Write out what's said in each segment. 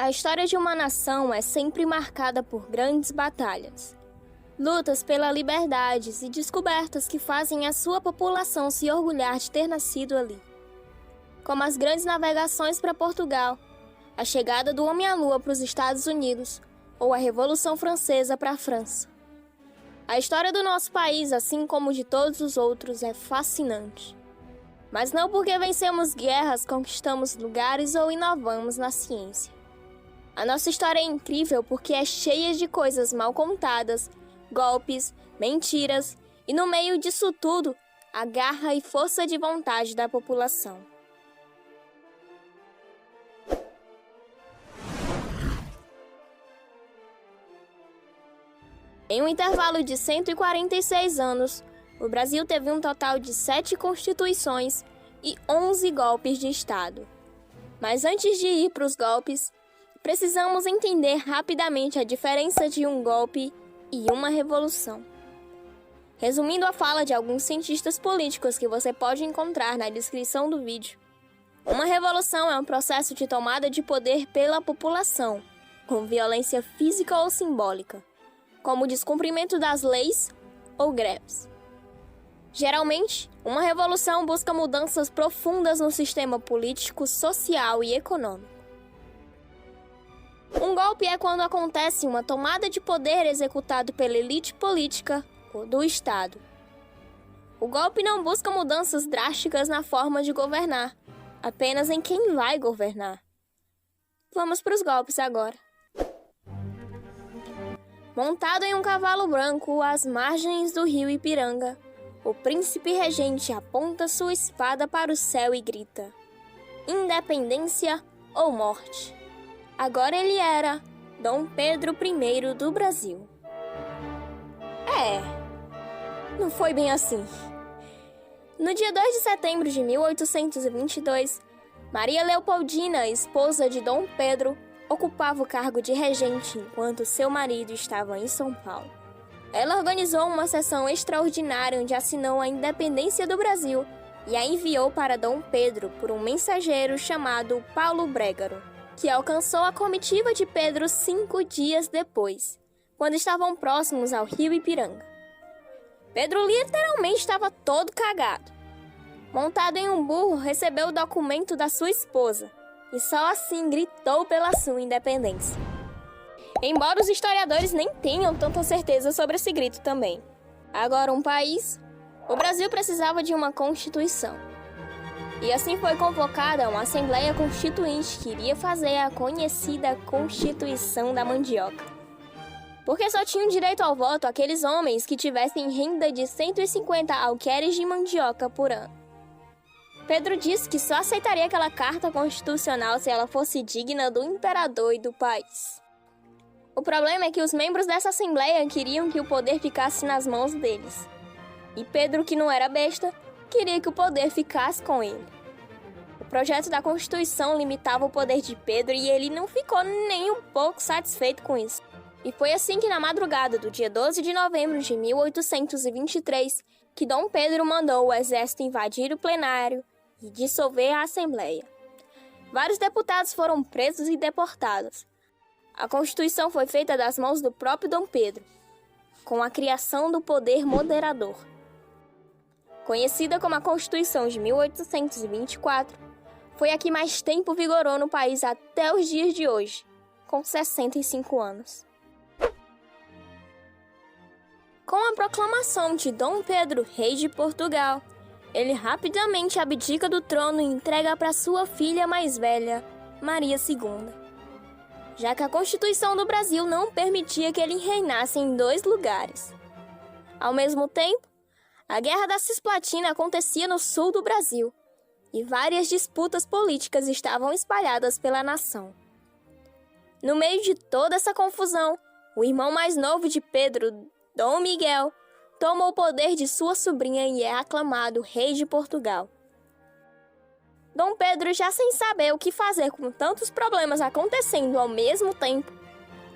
A história de uma nação é sempre marcada por grandes batalhas, lutas pela liberdade e descobertas que fazem a sua população se orgulhar de ter nascido ali. Como as grandes navegações para Portugal, a chegada do homem à lua para os Estados Unidos ou a Revolução Francesa para a França. A história do nosso país, assim como de todos os outros, é fascinante. Mas não porque vencemos guerras, conquistamos lugares ou inovamos na ciência. A nossa história é incrível porque é cheia de coisas mal contadas, golpes, mentiras e, no meio disso tudo, a garra e força de vontade da população. Em um intervalo de 146 anos, o Brasil teve um total de 7 constituições e 11 golpes de Estado. Mas antes de ir para os golpes, precisamos entender rapidamente a diferença de um golpe e uma revolução. Resumindo a fala de alguns cientistas políticos que você pode encontrar na descrição do vídeo, uma revolução é um processo de tomada de poder pela população, com violência física ou simbólica, como o descumprimento das leis ou greves. Geralmente, uma revolução busca mudanças profundas no sistema político, social e econômico. Um golpe é quando acontece uma tomada de poder executado pela elite política ou do Estado. O golpe não busca mudanças drásticas na forma de governar, apenas em quem vai governar. Vamos para os golpes agora. Montado em um cavalo branco às margens do rio Ipiranga, o príncipe regente aponta sua espada para o céu e grita: independência ou morte. Agora ele era Dom Pedro I do Brasil. Não foi bem assim. No dia 2 de setembro de 1822, Maria Leopoldina, esposa de Dom Pedro, ocupava o cargo de regente enquanto seu marido estava em São Paulo. Ela organizou uma sessão extraordinária onde assinou a independência do Brasil e a enviou para Dom Pedro por um mensageiro chamado Paulo Brégaro, que alcançou a comitiva de Pedro 5 dias depois, quando estavam próximos ao rio Ipiranga. Pedro literalmente estava todo cagado. Montado em um burro, recebeu o documento da sua esposa, e só assim gritou pela sua independência. Embora os historiadores nem tenham tanta certeza sobre esse grito também. Agora o Brasil precisava de uma constituição. E assim foi convocada uma Assembleia Constituinte que iria fazer a conhecida Constituição da Mandioca. Porque só tinham direito ao voto aqueles homens que tivessem renda de 150 alqueires de mandioca por ano. Pedro disse que só aceitaria aquela carta constitucional se ela fosse digna do imperador e do país. O problema é que os membros dessa assembleia queriam que o poder ficasse nas mãos deles. E Pedro, que não era besta, queria que o poder ficasse com ele. O projeto da Constituição limitava o poder de Pedro e ele não ficou nem um pouco satisfeito com isso. E foi assim que na madrugada do dia 12 de novembro de 1823, que Dom Pedro mandou o exército invadir o plenário e dissolver a Assembleia. Vários deputados foram presos e deportados. A Constituição foi feita das mãos do próprio Dom Pedro, com a criação do poder moderador. Conhecida como a Constituição de 1824, foi a que mais tempo vigorou no país até os dias de hoje, com 65 anos. Com a proclamação de Dom Pedro, rei de Portugal, ele rapidamente abdica do trono e entrega para sua filha mais velha, Maria II, já que a Constituição do Brasil não permitia que ele reinasse em 2 lugares. Ao mesmo tempo, a Guerra da Cisplatina acontecia no sul do Brasil, e várias disputas políticas estavam espalhadas pela nação. No meio de toda essa confusão, o irmão mais novo de Pedro, Dom Miguel, toma o poder de sua sobrinha e é aclamado rei de Portugal. Dom Pedro, já sem saber o que fazer com tantos problemas acontecendo ao mesmo tempo,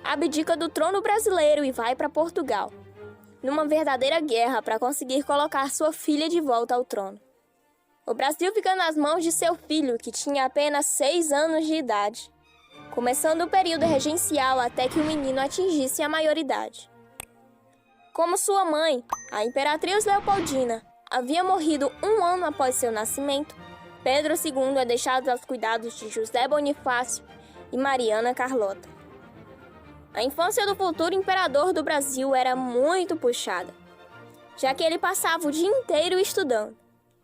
abdica do trono brasileiro e vai para Portugal, numa verdadeira guerra para conseguir colocar sua filha de volta ao trono. O Brasil fica nas mãos de seu filho, que tinha apenas 6 anos de idade. começando o período regencial até que o menino atingisse a maioridade. Como sua mãe, a Imperatriz Leopoldina, havia morrido 1 ano após seu nascimento, Pedro II é deixado aos cuidados de José Bonifácio e Mariana Carlota. A infância do futuro imperador do Brasil era muito puxada, já que ele passava o dia inteiro estudando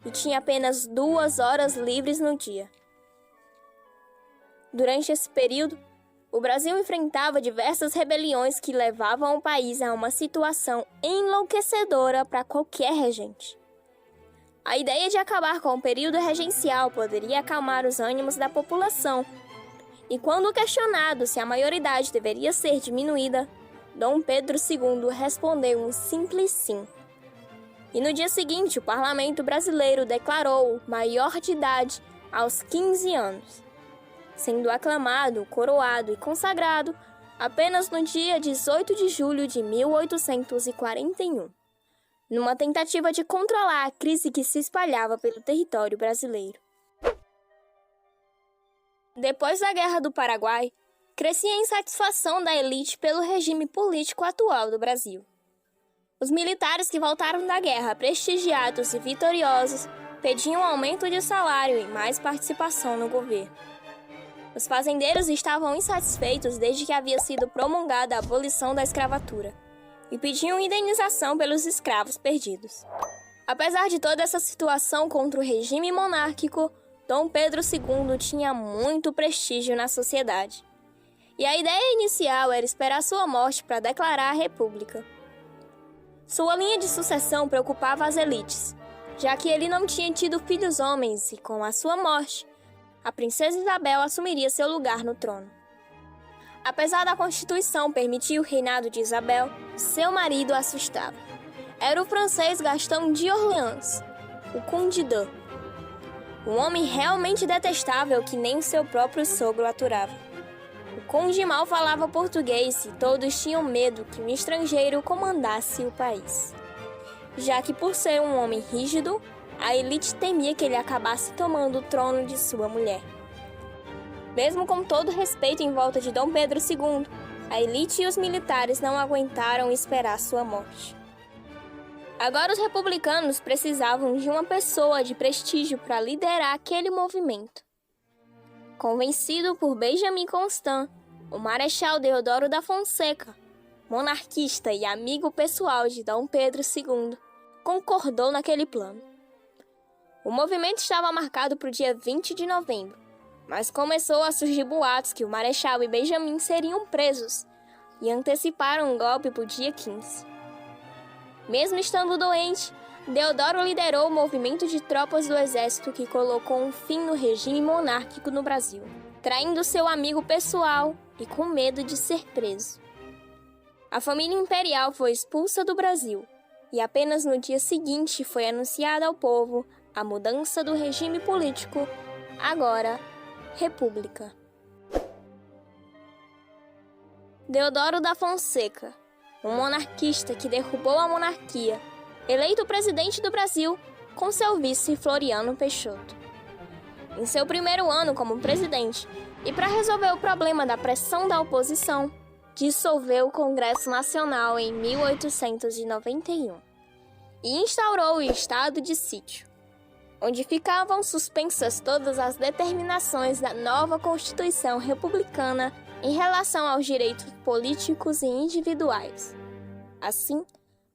e tinha apenas 2 horas livres no dia. Durante esse período, o Brasil enfrentava diversas rebeliões que levavam o país a uma situação enlouquecedora para qualquer regente. A ideia de acabar com o período regencial poderia acalmar os ânimos da população, e quando questionado se a maioridade deveria ser diminuída, Dom Pedro II respondeu um simples sim. E no dia seguinte, o parlamento brasileiro declarou-o maior de idade aos 15 anos, sendo aclamado, coroado e consagrado apenas no dia 18 de julho de 1841, numa tentativa de controlar a crise que se espalhava pelo território brasileiro. Depois da Guerra do Paraguai, crescia a insatisfação da elite pelo regime político atual do Brasil. Os militares que voltaram da guerra prestigiados e vitoriosos pediam aumento de salário e mais participação no governo. Os fazendeiros estavam insatisfeitos desde que havia sido promulgada a abolição da escravatura e pediam indenização pelos escravos perdidos. Apesar de toda essa situação contra o regime monárquico, Dom Pedro II tinha muito prestígio na sociedade. E a ideia inicial era esperar sua morte para declarar a república. Sua linha de sucessão preocupava as elites, já que ele não tinha tido filhos homens e, com a sua morte, a princesa Isabel assumiria seu lugar no trono. Apesar da Constituição permitir o reinado de Isabel, seu marido a assustava. Era o francês Gaston de Orleans, o Conde d'Eu, um homem realmente detestável que nem seu próprio sogro aturava. O conde mal falava português e todos tinham medo que um estrangeiro comandasse o país, já que por ser um homem rígido, a elite temia que ele acabasse tomando o trono de sua mulher. Mesmo com todo respeito em volta de Dom Pedro II, a elite e os militares não aguentaram esperar sua morte. Agora os republicanos precisavam de uma pessoa de prestígio para liderar aquele movimento. Convencido por Benjamin Constant, o Marechal Deodoro da Fonseca, monarquista e amigo pessoal de Dom Pedro II, concordou naquele plano. O movimento estava marcado para o dia 20 de novembro, mas começou a surgir boatos que o Marechal e Benjamin seriam presos e anteciparam o golpe para o dia 15. Mesmo estando doente, Deodoro liderou o movimento de tropas do exército que colocou um fim no regime monárquico no Brasil, traindo seu amigo pessoal e com medo de ser preso. A família imperial foi expulsa do Brasil e apenas no dia seguinte foi anunciada ao povo a mudança do regime político, agora República. Deodoro da Fonseca, um monarquista que derrubou a monarquia, eleito presidente do Brasil com seu vice Floriano Peixoto. Em seu primeiro ano como presidente, e para resolver o problema da pressão da oposição, dissolveu o Congresso Nacional em 1891 e instaurou o estado de sítio, onde ficavam suspensas todas as determinações da nova Constituição Republicana em relação aos direitos políticos e individuais. Assim,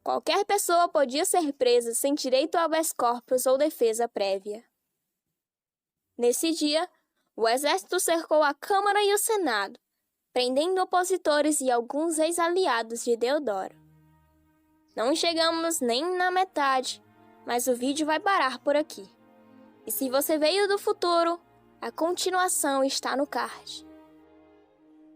qualquer pessoa podia ser presa sem direito ao habeas corpus ou defesa prévia. Nesse dia, o exército cercou a Câmara e o Senado, prendendo opositores e alguns ex-aliados de Deodoro. Não chegamos nem na metade, mas o vídeo vai parar por aqui. E se você veio do futuro, a continuação está no card.